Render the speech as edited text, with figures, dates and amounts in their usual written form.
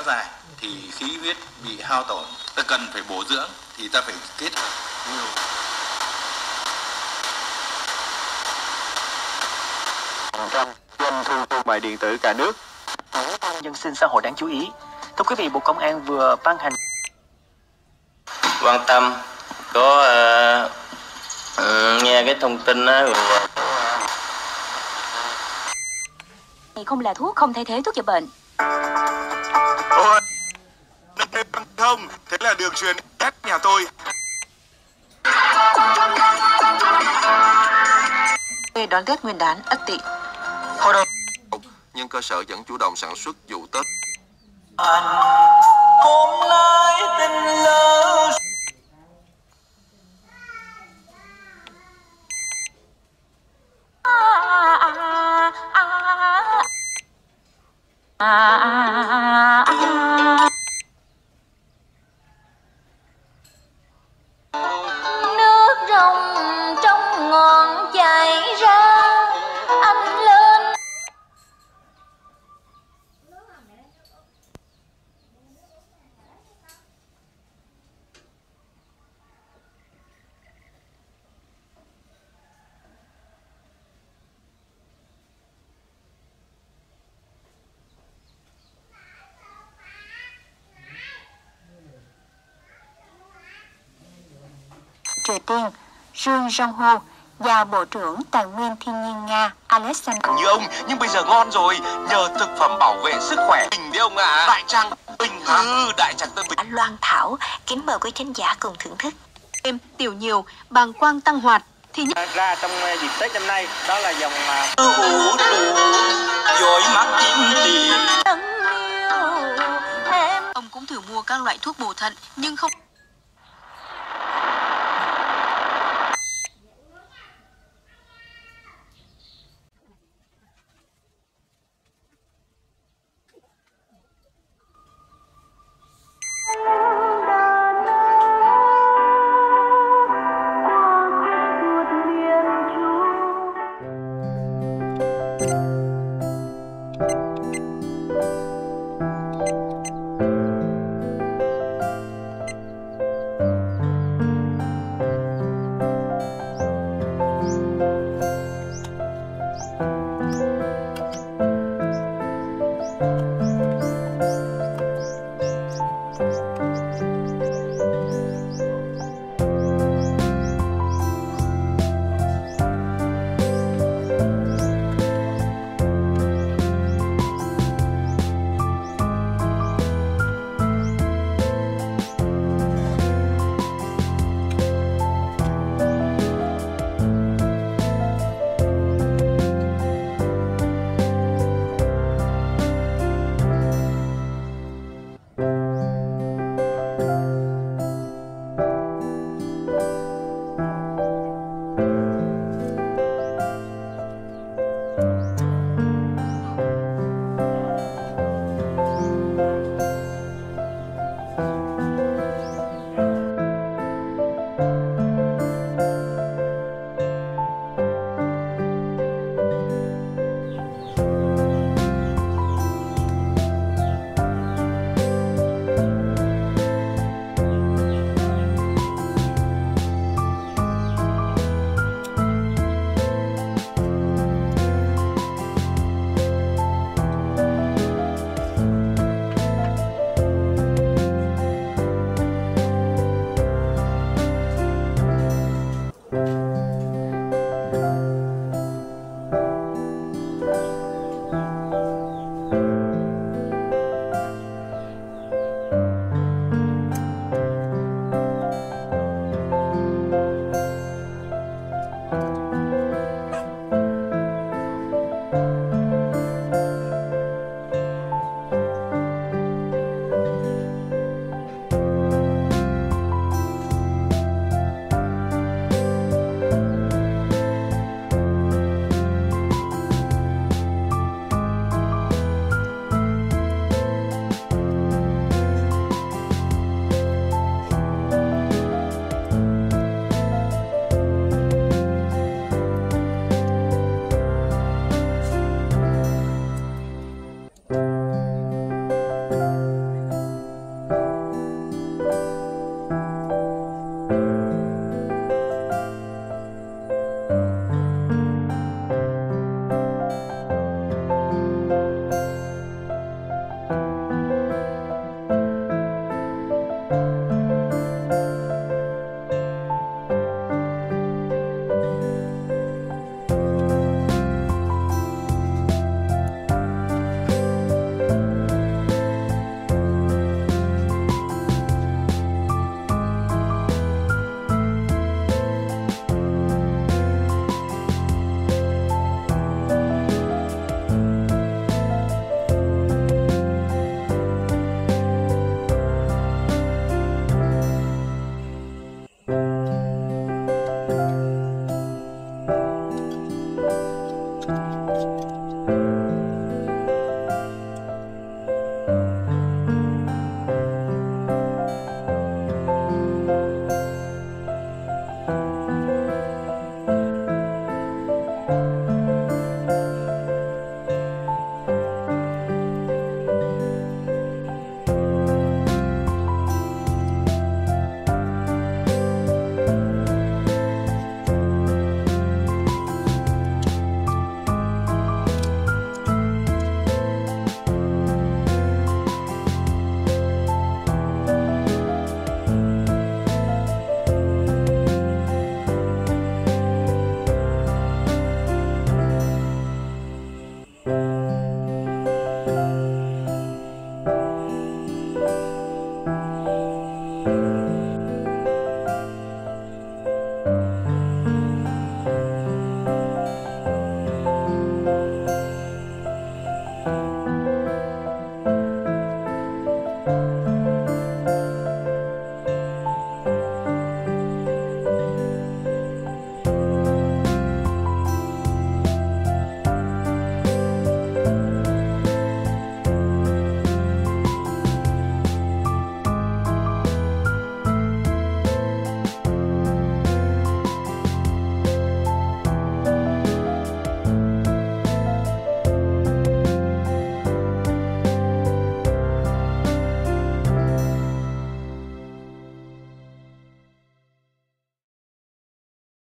dài thì khí huyết bị hao tổn, ta cần phải bổ dưỡng thì ta phải kết hợp nhiều. Doanh thu thương mại điện tử cả nước. Nhân sinh xã hội đáng chú ý. Thưa quý vị, Bộ Công an vừa ban hành quan tâm có nghe cái thông tin đó. Không là thuốc, không thay thế thuốc chữa bệnh. Ôi, không, thế là đường truyền hết nhà tôi. Đón Tết Nguyên đán Ất Tỵ. Hội đồng nhưng cơ sở vẫn chủ động sản xuất vụ Tết. Hôm nay tình lỡ Nước rồng trong ngọn chảy ra, anh lên. Triều Tiên Jun Jong-ho và Bộ trưởng Tài nguyên Thiên nhiên Nga Alexander. Như ông, nhưng bây giờ ngon rồi, nhờ thực phẩm bảo vệ sức khỏe. Bình đấy ông ạ. Đại Tràng Bình hả? Đại Tràng Tân Bình. Loan Thảo kính mời quý khán giả cùng thưởng thức. Em tiểu nhiều, bàng quang tăng hoạt thì ra trong dịp Tết năm nay đó là dòng dối mắt kiếm tiền. ông cũng thử mua các loại thuốc bổ thận nhưng không